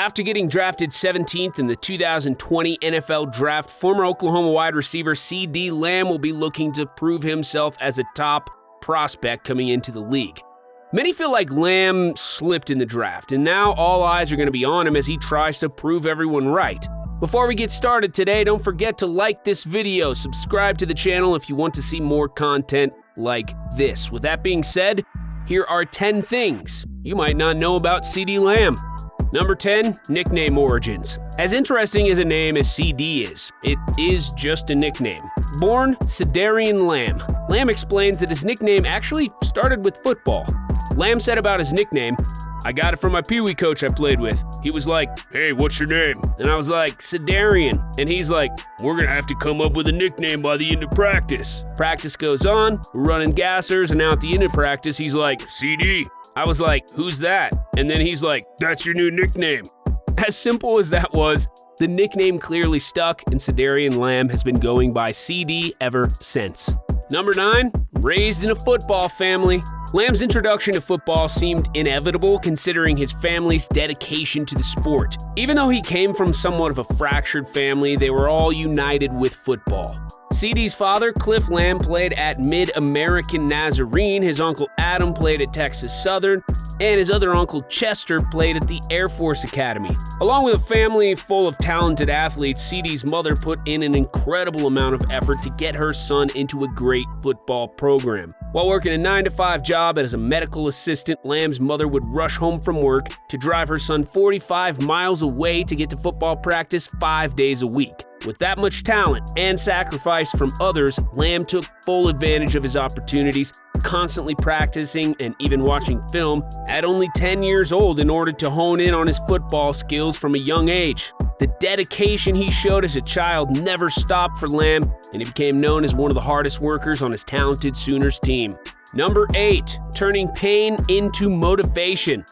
After getting drafted 17th in the 2020 NFL Draft, former Oklahoma wide receiver CeeDee Lamb will be looking to prove himself as a top prospect coming into the league. Many feel like Lamb slipped in the draft, and now all eyes are going to be on him as he tries to prove everyone right. Before we get started today, don't forget to like this video, subscribe to the channel if you want to see more content like this. With that being said, here are 10 things you might not know about CeeDee Lamb. Number 10, nickname origins. As interesting as a name as CeeDee is, it is just a nickname. Born CeeDee Lamb, Lamb explains that his nickname actually started with football. Lamb said about his nickname, "I got it from my Pee Wee coach I played with. He was like, 'Hey, what's your name?' And I was like, 'CeeDee.' And he's like, 'We're gonna have to come up with a nickname by the end of practice.' Practice goes on, we're running gassers, and now at the end of practice, he's like, 'CeeDee.' I was like, 'Who's that?' And then he's like, 'That's your new nickname.'" As simple as that was, the nickname clearly stuck, and CeeDee Lamb has been going by CeeDee ever since. Number 9, raised in a football family. Lamb's introduction to football seemed inevitable considering his family's dedication to the sport. Even though he came from somewhat of a fractured family, they were all united with football. CeeDee's father, Cliff Lamb, played at Mid-American Nazarene, his uncle Adam played at Texas Southern, and his other uncle Chester played at the Air Force Academy. Along with a family full of talented athletes, CeeDee's mother put in an incredible amount of effort to get her son into a great football program. While working a 9-to-5 job as a medical assistant, Lamb's mother would rush home from work to drive her son 45 miles away to get to football practice 5 days a week. With that much talent and sacrifice from others, Lamb took full advantage of his opportunities, constantly practicing and even watching film at only 10 years old in order to hone in on his football skills from a young age. The dedication he showed as a child never stopped for Lamb, and he became known as one of the hardest workers on his talented Sooners team. Number 8, turning pain into motivation.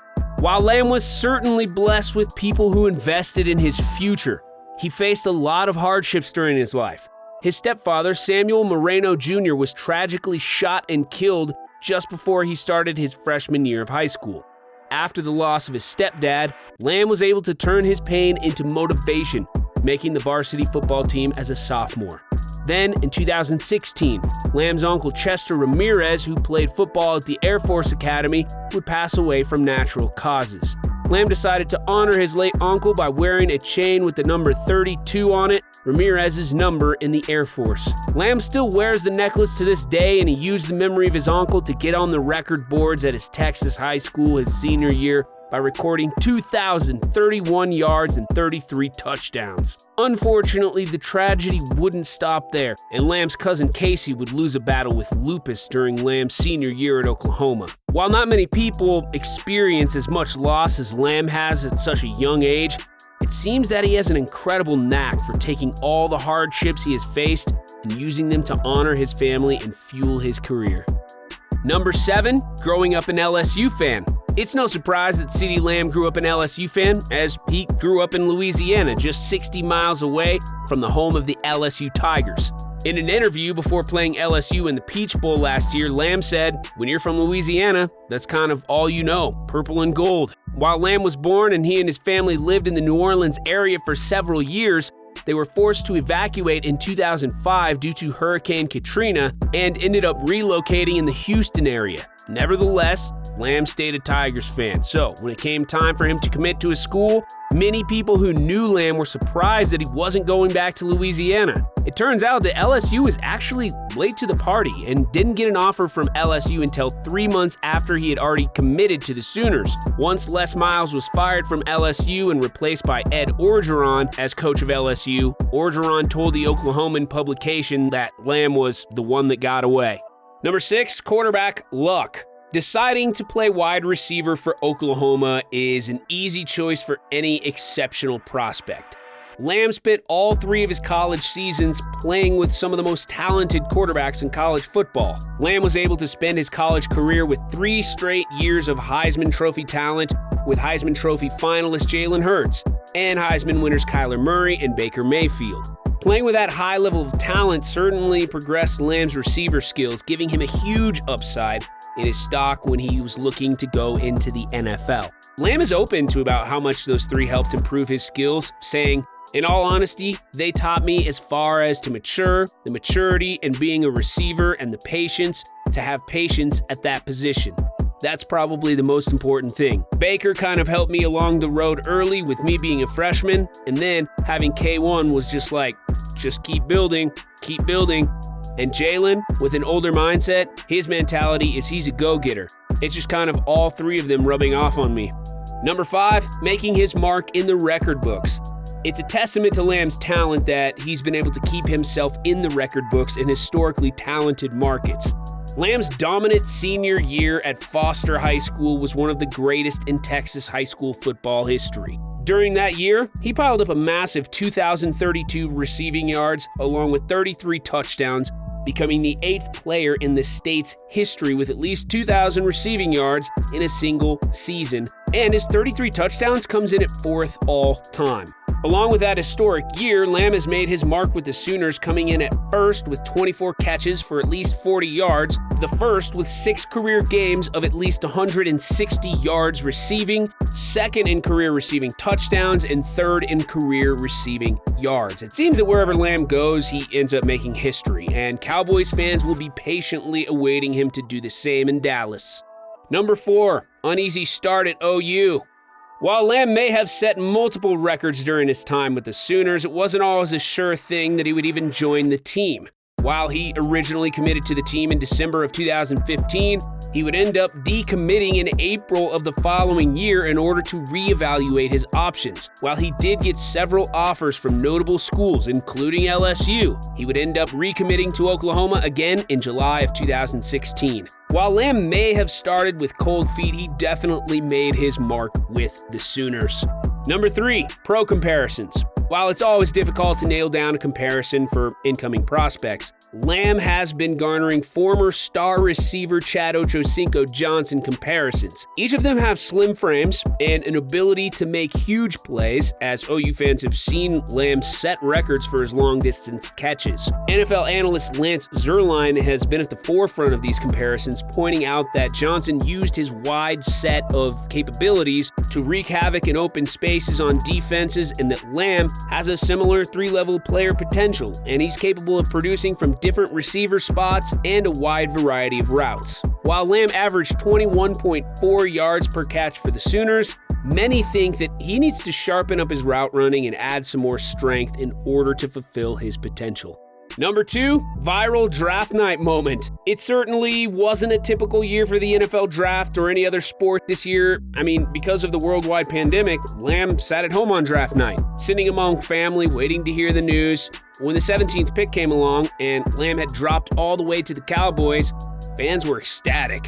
While Lamb was certainly blessed with people who invested in his future, he faced a lot of hardships during his life. His stepfather, Samuel Moreno Jr., was tragically shot and killed just before he started his freshman year of high school. After the loss of his stepdad, Lamb was able to turn his pain into motivation, making the varsity football team as a sophomore. Then, in 2016, Lamb's uncle Chester Ramirez, who played football at the Air Force Academy, would pass away from natural causes. Lamb decided to honor his late uncle by wearing a chain with the number 32 on it, Ramirez's number in the Air Force. Lamb still wears the necklace to this day, and he used the memory of his uncle to get on the record boards at his Texas high school his senior year by recording 2,031 yards and 33 touchdowns. Unfortunately, the tragedy wouldn't stop there, and Lamb's cousin Casey would lose a battle with lupus during Lamb's senior year at Oklahoma. While not many people experience as much loss as Lamb has at such a young age, it seems that he has an incredible knack for taking all the hardships he has faced and using them to honor his family and fuel his career. Number 7, growing up an LSU fan. It's no surprise that CeeDee Lamb grew up an LSU fan, as he grew up in Louisiana, just 60 miles away from the home of the LSU Tigers. In an interview before playing LSU in the Peach Bowl last year, Lamb said, "When you're from Louisiana, that's kind of all you know, purple and gold." While Lamb was born and he and his family lived in the New Orleans area for several years, they were forced to evacuate in 2005 due to Hurricane Katrina and ended up relocating in the Houston area. Nevertheless, Lamb stayed a Tigers fan, so when it came time for him to commit to a school, many people who knew Lamb were surprised that he wasn't going back to Louisiana. It turns out that LSU was actually late to the party and didn't get an offer from LSU until 3 months after he had already committed to the Sooners. Once Les Miles was fired from LSU and replaced by Ed Orgeron as coach of LSU, Orgeron told the Oklahoman publication that Lamb was the one that got away. Number 6, quarterback luck. Deciding to play wide receiver for Oklahoma is an easy choice for any exceptional prospect. Lamb spent all 3 of his college seasons playing with some of the most talented quarterbacks in college football. Lamb was able to spend his college career with 3 straight years of Heisman Trophy talent with Heisman Trophy finalist Jalen Hurts and Heisman winners Kyler Murray and Baker Mayfield. Playing with that high level of talent certainly progressed Lamb's receiver skills, giving him a huge upside in his stock when he was looking to go into the NFL. Lamb is open to about how much those three helped improve his skills, saying, "In all honesty, they taught me as far as to mature, the maturity and being a receiver, and the patience to have patience at that position. That's probably the most important thing. Baker kind of helped me along the road early with me being a freshman, and then having K1 was just like, just keep building. And Jalen, with an older mindset, his mentality is he's a go-getter. It's just kind of all three of them rubbing off on me." Number 5, making his mark in the record books. It's a testament to Lamb's talent that he's been able to keep himself in the record books in historically talented markets. Lamb's dominant senior year at Foster High School was one of the greatest in Texas high school football history. During that year, he piled up a massive 2,032 receiving yards along with 33 touchdowns, becoming the 8th player in the state's history with at least 2,000 receiving yards in a single season, and his 33 touchdowns comes in at 4th all time. Along with that historic year, Lamb has made his mark with the Sooners, coming in at 1st with 24 catches for at least 40 yards, the 1st with 6 career games of at least 160 yards receiving, 2nd in career receiving touchdowns, and 3rd in career receiving yards. It seems that wherever Lamb goes, he ends up making history, and Cowboys fans will be patiently awaiting him to do the same in Dallas. Number 4, uneasy start at OU. While Lamb may have set multiple records during his time with the Sooners, it wasn't always a sure thing that he would even join the team. While he originally committed to the team in December of 2015, he would end up decommitting in April of the following year in order to reevaluate his options. While he did get several offers from notable schools, including LSU, he would end up recommitting to Oklahoma again in July of 2016. While Lamb may have started with cold feet, he definitely made his mark with the Sooners. Number 3, pro comparisons. While it's always difficult to nail down a comparison for incoming prospects, Lamb has been garnering former star receiver Chad Ochocinco Johnson comparisons. Each of them have slim frames and an ability to make huge plays, as OU fans have seen Lamb set records for his long-distance catches. NFL analyst Lance Zierlein has been at the forefront of these comparisons, pointing out that Johnson used his wide set of capabilities to wreak havoc in open spaces on defenses, and that Lamb has a similar 3-level player potential, and he's capable of producing from different receiver spots and a wide variety of routes. While Lamb averaged 21.4 yards per catch for the Sooners, many think that he needs to sharpen up his route running and add some more strength in order to fulfill his potential. Number 2, viral draft night moment. It certainly wasn't a typical year for the NFL draft or any other sport this year. I mean, because of the worldwide pandemic, Lamb sat at home on draft night, sitting among family, waiting to hear the news. When the 17th pick came along and Lamb had dropped all the way to the Cowboys, fans were ecstatic.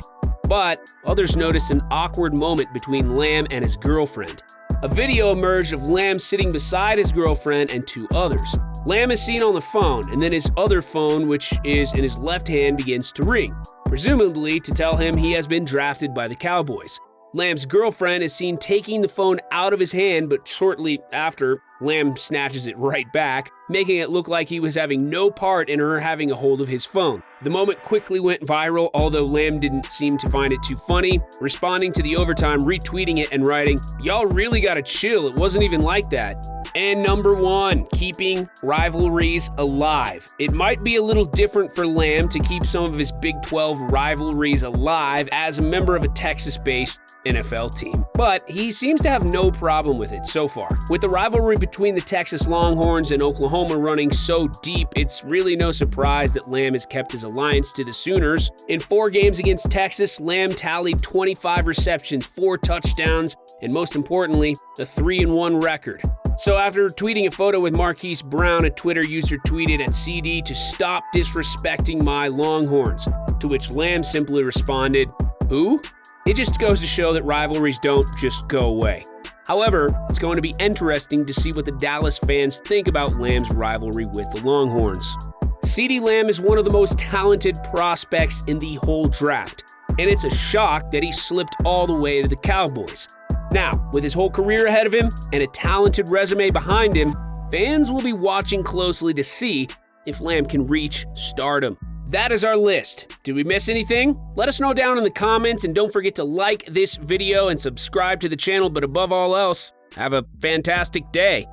But others noticed an awkward moment between Lamb and his girlfriend. A video emerged of Lamb sitting beside his girlfriend and 2 others. Lamb is seen on the phone, and then his other phone, which is in his left hand, begins to ring, presumably to tell him he has been drafted by the Cowboys. Lamb's girlfriend is seen taking the phone out of his hand, but shortly after, Lamb snatches it right back, making it look like he was having no part in her having a hold of his phone. The moment quickly went viral, although Lamb didn't seem to find it too funny, responding to the overtime, retweeting it, and writing, "Y'all really gotta chill, it wasn't even like that." And number 1, keeping rivalries alive. It might be a little different for Lamb to keep some of his Big 12 rivalries alive as a member of a Texas-based NFL team, but he seems to have no problem with it so far. With the rivalry between the Texas Longhorns and Oklahoma running so deep, it's really no surprise that Lamb has kept his alliance to the Sooners. In 4 games against Texas, Lamb tallied 25 receptions, 4 touchdowns, and most importantly, a 3-1 record. So after tweeting a photo with Marquise Brown, a Twitter user tweeted at CD to stop disrespecting my Longhorns, to which Lamb simply responded, "Who?" It just goes to show that rivalries don't just go away. However, it's going to be interesting to see what the Dallas fans think about Lamb's rivalry with the Longhorns. CeeDee Lamb is one of the most talented prospects in the whole draft, and it's a shock that he slipped all the way to the Cowboys. Now, with his whole career ahead of him and a talented resume behind him, fans will be watching closely to see if Lamb can reach stardom. That is our list. Did we miss anything? Let us know down in the comments, and don't forget to like this video and subscribe to the channel, but above all else, have a fantastic day.